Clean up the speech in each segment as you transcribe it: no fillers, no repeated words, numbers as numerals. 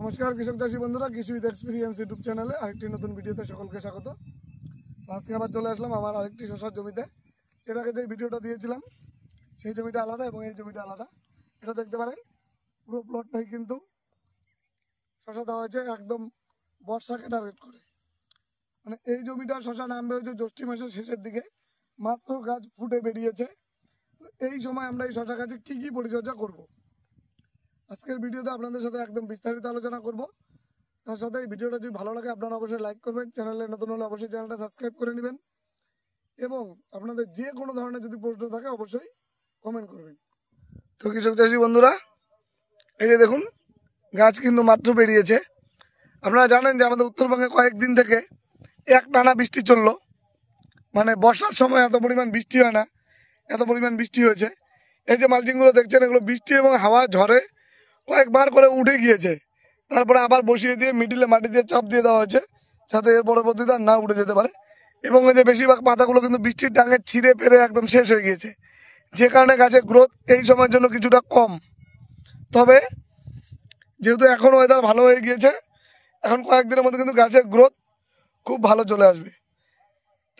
নমস্কার কৃষক চাষী বন্ধুরা, কৃষি উইথ এক্সপিরিয়েন্স ইউটিউব চ্যানেলে আরেকটি নতুন ভিডিওতে সকলকে স্বাগত। আজকে আবার চলে আসলাম আমার আরেকটি শশার জমিতে। এর আগে যে ভিডিওটা দিয়েছিলাম সেই জমিটা আলাদা এবং এই জমিটা আলাদা। এটা দেখতে পারেন পুরো প্লটটাই কিন্তু শশা দেওয়া হয়েছে একদম বর্ষাকে টার্গেট করে। মানে এই জমিটার শশা নামবে হয়েছে জ্যৈষ্ঠ মাসের শেষের দিকে, মাত্র গাছ ফুটে বেরিয়েছে। তো এই সময় আমরা এই শশা গাছে কী কী পরিচর্যা করব, আজকের ভিডিওতে আপনাদের সাথে একদম বিস্তারিত আলোচনা করব। তার সাথে এই ভিডিওটা যদি ভালো লাগে আপনারা অবশ্যই লাইক করবেন, চ্যানেলে নতুন হলে অবশ্যই চ্যানেলটা সাবস্ক্রাইব করে নেবেন এবং আপনাদের যে কোনো ধরনের যদি প্রশ্ন থাকে অবশ্যই কমেন্ট করবেন। তো কৃষক চাষী বন্ধুরা, এই যে দেখুন গাছ কিন্তু মাত্র বেরিয়েছে। আপনারা জানেন যে আমাদের উত্তরবঙ্গে কয়েকদিন থেকে একটানা বৃষ্টি চললো, মানে বর্ষার সময় এত পরিমাণ বৃষ্টি হয় না, এত পরিমাণ বৃষ্টি হয়েছে। এই যে মালচিংগুলো দেখছেন এগুলো বৃষ্টি এবং হাওয়া ঝড়ে কয়েকবার করে উঠে গিয়েছে, তারপরে আবার বসিয়ে দিয়ে মিডিলে মাটি দিয়ে চাপ দিয়ে দেওয়া হয়েছে যাতে এর পরবর্তীতে না উঠে যেতে পারে। এবং এই যে বেশিরভাগ পাতাগুলো কিন্তু বৃষ্টির ডাঙে ছিঁড়ে পেরে একদম শেষ হয়ে গিয়েছে, যে কারণে গাছের গ্রোথ এই সময়ের জন্য কিছুটা কম। তবে যেহেতু এখন ওয়েদার ভালো হয়ে গিয়েছে, এখন কয়েকদিনের মধ্যে কিন্তু গাছের গ্রোথ খুব ভালো চলে আসবে।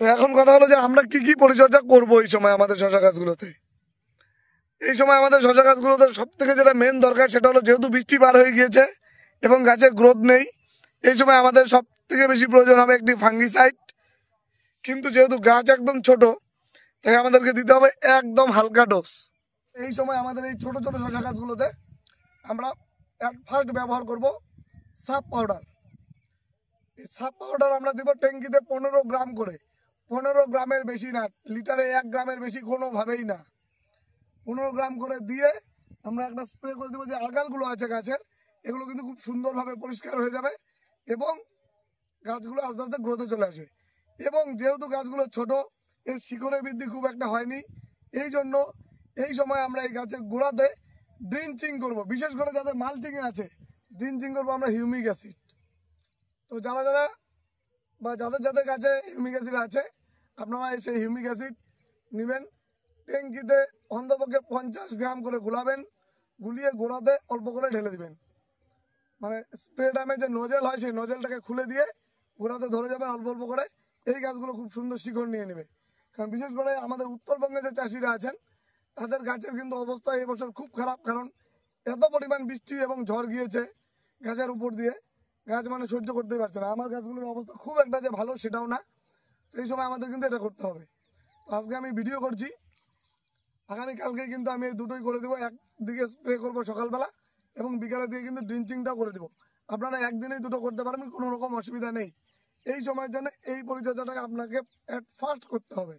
তো এখন কথা হলো যে আমরা কি কি পরিচর্যা করব এই সময় আমাদের শশা গাছগুলোতে। এই সময় আমাদের শশা গাছগুলোতে সব থেকে যেটা মেন দরকার সেটা হলো, যেহেতু বৃষ্টি পার হয়ে গিয়েছে এবং গাছের গ্রোথ নেই, এই সময় আমাদের সব থেকে বেশি প্রয়োজন হবে একটি ফাঙ্গিসাইড। কিন্তু যেহেতু গাছ একদম ছোট, তাই আমাদেরকে দিতে হবে একদম হালকা ডোজ। এই সময় আমাদের এই ছোট ছোট শশা গাছগুলোতে আমরা ফার্স্ট ব্যবহার করব সাপ পাউডার। এই সাপ পাউডার আমরা দিব ট্যাঙ্কিতে 15 গ্রাম করে, 15 গ্রামের বেশি না, লিটারে 1 গ্রামের বেশি কোনোভাবেই না। 15 গ্রাম করে দিয়ে আমরা একটা স্প্রে করে দেবো। যে আগালগুলো আছে গাছের, এগুলো কিন্তু খুব সুন্দরভাবে পরিষ্কার হয়ে যাবে এবং গাছগুলো আস্তে আস্তে গ্রোথে চলে আসবে। এবং যেহেতু গাছগুলো ছোট, এর শিকড়ের বৃদ্ধি খুব একটা হয়নি, এই জন্য এই সময় আমরা এই গাছের গোড়াতে ড্রিঞ্চিং করব। বিশেষ করে যাদের মালচিং আছে, ড্রিঞ্চিং করবো আমরা হিউমিক অ্যাসিড। তো যারা যারা বা যাদের যাদের কাছে হিউমিক অ্যাসিড আছে, আপনারা সেই হিউমিক অ্যাসিড নেবেন। ট্যাঙ্কিতে অন্তপক্ষে 50 গ্রাম করে গুলাবেন, গুলিয়ে গোড়াতে অল্প করে ঢেলে দিবেন। মানে স্প্রে ডামে যে নজেল হয় সেই নজেলটাকে খুলে দিয়ে গোড়াতে ধরে যাবেন অল্প অল্প করে। এই গাছগুলো খুব সুন্দর শিকড় নিয়ে নেবে। কারণ বিশেষ করে আমাদের উত্তরবঙ্গে যে চাষিরা আছেন তাদের গাছের কিন্তু অবস্থা এবছর খুব খারাপ, কারণ এত পরিমাণ বৃষ্টি এবং ঝড় গিয়েছে গাছের উপর দিয়ে, গাছ মানে সহ্য করতেই পারছে না। আমার গাছগুলোর অবস্থা খুব একটা যে ভালো সেটাও না। এই সময় আমাদের কিন্তু এটা করতে হবে। তো আজকে আমি ভিডিও করছি, আগামীকালকে কিন্তু আমি এই দুটোই করে দেবো। একদিকে স্প্রে করবো সকালবেলা এবং বিকালের দিকে কিন্তু ড্রিঞ্চিংটাও করে দেবো। আপনারা একদিনেই দুটো করতে পারবেন, কোনো রকম অসুবিধা নেই। এই সময়ের জন্য এই পরিচর্যাটাকে আপনাকে অ্যাট ফার্স্ট করতে হবে।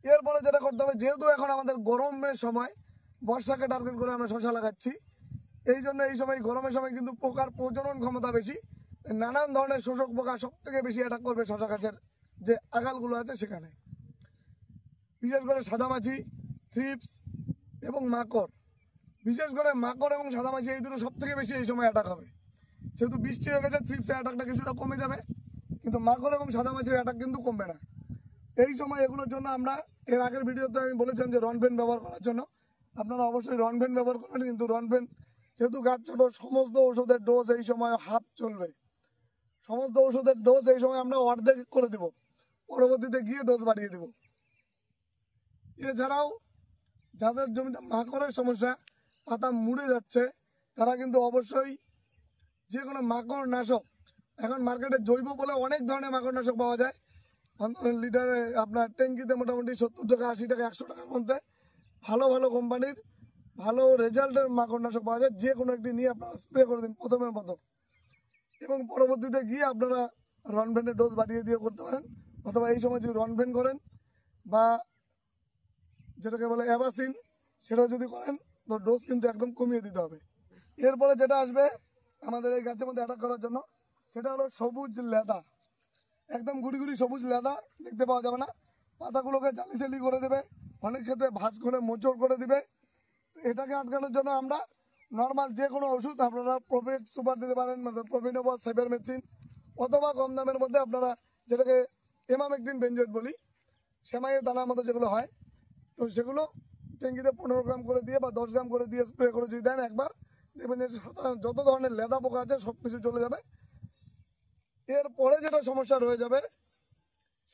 এরপরে যেটা করতে হবে, যেহেতু এখন আমাদের গরমের সময়, বর্ষাকে টার্গেট করে আমরা শশা লাগাচ্ছি, এই জন্য এই সময় গরমের সময় কিন্তু পোকার প্রজনন ক্ষমতা বেশি, নানান ধরনের শোষক পোকা সব থেকে বেশি অ্যাটাক করবে শশা গাছের যে আগালগুলো আছে সেখানে। বিশেষ করে সাদামাছি, থ্রিপস এবং মাকড়, বিশেষ করে মাকড় এবং সাদামাছি এই দুটো সব থেকে বেশি এই সময় অ্যাটাক হবে। যেহেতু বৃষ্টি হয়ে গেছে, থ্রিপসের অ্যাটাকটা কিছুটা কমে যাবে, কিন্তু মাকড় এবং সাদামাছির অ্যাটাক কিন্তু কমবে না। এই সময় এগুলোর জন্য আমরা এর আগের ভিডিওতে আমি বলেছিলাম যে রনভেন ব্যবহার করার জন্য। আপনারা অবশ্যই রনভেন ব্যবহার করবেন, কিন্তু রনভেন যেহেতু গাছ ছোট, সমস্ত ওষুধের ডোজ এই সময় হাফ চলবে। সমস্ত ওষুধের ডোজ এই সময় আমরা অর্ধেক করে দেব, পরবর্তীতে গিয়ে ডোজ বাড়িয়ে দেব। এছাড়াও যাদের জমিতে মাকড়ের সমস্যা, পাতা মুড়ে যাচ্ছে, তারা কিন্তু অবশ্যই যে কোনো মাকড় নাশক, এখন মার্কেটে জৈব বলে অনেক ধরনের মাকড় নাশক পাওয়া যায়। লিটারে আপনার ট্যাঙ্কিতে মোটামুটি 70 টাকা 80 টাকা 100 টাকার মধ্যে ভালো ভালো কোম্পানির ভালো রেজাল্টের মাকড় নাশক পাওয়া যায়। যে কোনো একটি নিয়ে আপনারা স্প্রে করে দিন প্রথমের মতো, এবং পরবর্তীতে গিয়ে আপনারা রনভেনের ডোজ বাড়িয়ে দিয়ে করতে পারেন। অথবা এই সময় যদি রনভেন করেন বা যেটাকে বলে অ্যাবাসিন, সেটাও যদি করেন তো ডোজ কিন্তু একদম কমিয়ে দিতে হবে। এরপরে যেটা আসবে আমাদের এই গাছের মধ্যে অ্যাটাক করার জন্য, সেটা হলো সবুজ লেদা। একদম গুড়ি গুড়ি সবুজ লেদা দেখতে পাওয়া যাবে না, পাতাগুলোকে জালিজালি করে দেবে, অনেক ক্ষেত্রে ভাঁজ করে মোচড় করে দিবে। এটাকে আটকানোর জন্য আমরা নর্মাল যে কোনো ওষুধ, আপনারা প্রফিট সুপার দিতে পারেন, মানে প্রফিনোভা সাইবারমেথ্রিন, অথবা কম দামের মধ্যে আপনারা যেটাকে এমামেকটিন বেনজয়েড বলি, সেমাইয়ের দানার মতো যেগুলো হয়, তো সেগুলো ট্যাঙ্কিতে 15 গ্রাম করে দিয়ে বা 10 গ্রাম করে দিয়ে স্প্রে করে যদি দেন একবার, দেখবেন যে যত ধরনের লেদা পোকা আছে সব কিছু চলে যাবে। এরপরে যেটা সমস্যা রয়ে যাবে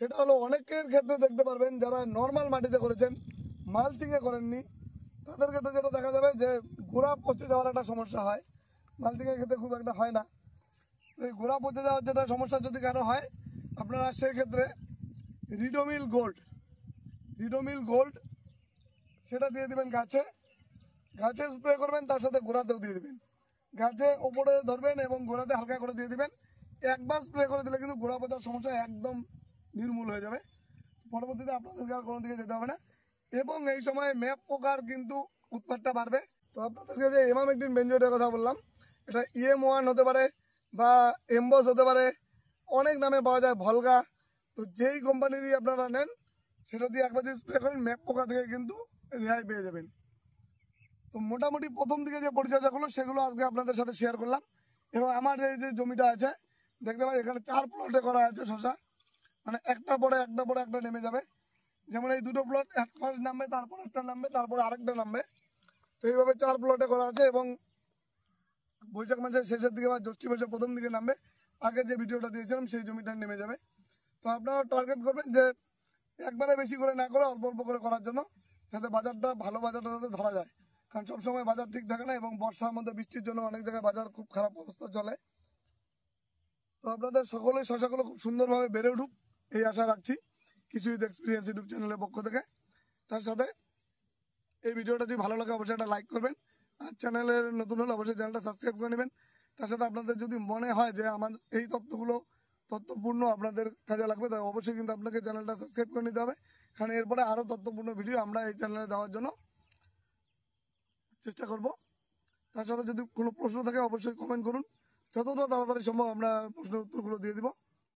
সেটা হলো অনেকের ক্ষেত্রে দেখতে পারবেন যারা নর্মাল মাটিতে করেছেন, মালচিংয়ে করেননি, তাদের ক্ষেত্রে যেটা দেখা যাবে যে গোড়া পচে যাওয়ার একটা সমস্যা হয়। মালচিংয়ের ক্ষেত্রে খুব একটা হয় না। তো এই গোড়া পচে যাওয়ার যেটা সমস্যা যদি কারো হয়, আপনারা সেক্ষেত্রে রিডোমিল গোল্ড সেটা দিয়ে দিবেন গাছে স্প্রে করবেন, তার সাথে গোড়াতেও দিয়ে দিবেন। গাছে ওপরে ধরবেন এবং গোড়াতে হালকা করে দিয়ে দিবেন। একবার স্প্রে করে দিলে কিন্তু গোড়া পচার সমস্যা একদম নির্মূল হয়ে যাবে। পরবর্তীতে আপনাদেরকে আর কোনো দিকে যেতে হবে না। এবং এই সময় ম্যাপ পোকার কিন্তু উৎপাতটা বাড়বে। তো আপনাদেরকে যে এমামেকটিন বেঞ্জয়েটের কথা বললাম, এটা EM1 হতে পারে বা এমবস হতে পারে, অনেক নামে পাওয়া যায়, ভলগা। তো যেই কোম্পানিরই আপনারা নেন সেটা দিয়ে একবার যদি স্প্রে করেন ম্যাপ পোকা থেকে কিন্তু রেহাই পেয়ে যাবেন। তো মোটামুটি প্রথম দিকে যে পরিচর্যাগুলো সেগুলো আজকে আপনাদের সাথে শেয়ার করলাম। এবং আমার এই যে জমিটা আছে দেখতে পারেন এখানে 4 প্লটে করা আছে শশা, মানে একটা পরে একটা নেমে যাবে। যেমন এই দুটো প্লট এক ফার্স্ট নামবে, তারপর একটা নামবে, তারপর আরেকটা নামবে। তো এইভাবে 4 প্লটে করা আছে এবং বৈশাখ মাসের শেষের দিকে বা জ্যৈষ্ঠ মাসের প্রথম দিকে নামবে। আগের যে ভিডিওটা দিয়েছিলাম সেই জমিটা নেমে যাবে। তো আপনারা টার্গেট করবেন যে একবারে বেশি করে না করে অল্প অল্প করে করার জন্য, যাতে বাজারটা ভালো বাজারটা যাতে ধরা যায়। কারণ সবসময় বাজার ঠিক থাকে না এবং বর্ষার মধ্যে বৃষ্টির জন্য অনেক জায়গায় বাজার খুব খারাপ অবস্থা চলে। তো আপনাদের সকলেই শশাগুলো খুব সুন্দরভাবে বেড়ে উঠুক এই আশা রাখছি কিছু এক্সপিরিয়েন্স ইউটিউব চ্যানেলের পক্ষ থেকে। তার সাথে এই ভিডিওটা যদি ভালো লাগে অবশ্যই একটা লাইক করবেন, আর চ্যানেলের নতুন হলে অবশ্যই চ্যানেলটা সাবস্ক্রাইব করে নেবেন। তার সাথে আপনাদের যদি মনে হয় যে আমার এই তথ্যগুলো তথ্যপূর্ণ আপনাদের কাজে লাগবে, তাই অবশ্যই কিন্তু আপনাকে চ্যানেলটা সাবস্ক্রাইব করে নিতে হবে। কারণ এরপরে আরও তথ্যপূর্ণ ভিডিও আমরা এই চ্যানেলে দেওয়ার জন্য চেষ্টা করব। তার সাথে যদি কোনো প্রশ্ন থাকে অবশ্যই কমেন্ট করুন, যতটা তাড়াতাড়ি সম্ভব আমরা প্রশ্নের উত্তরগুলো দিয়ে দিব।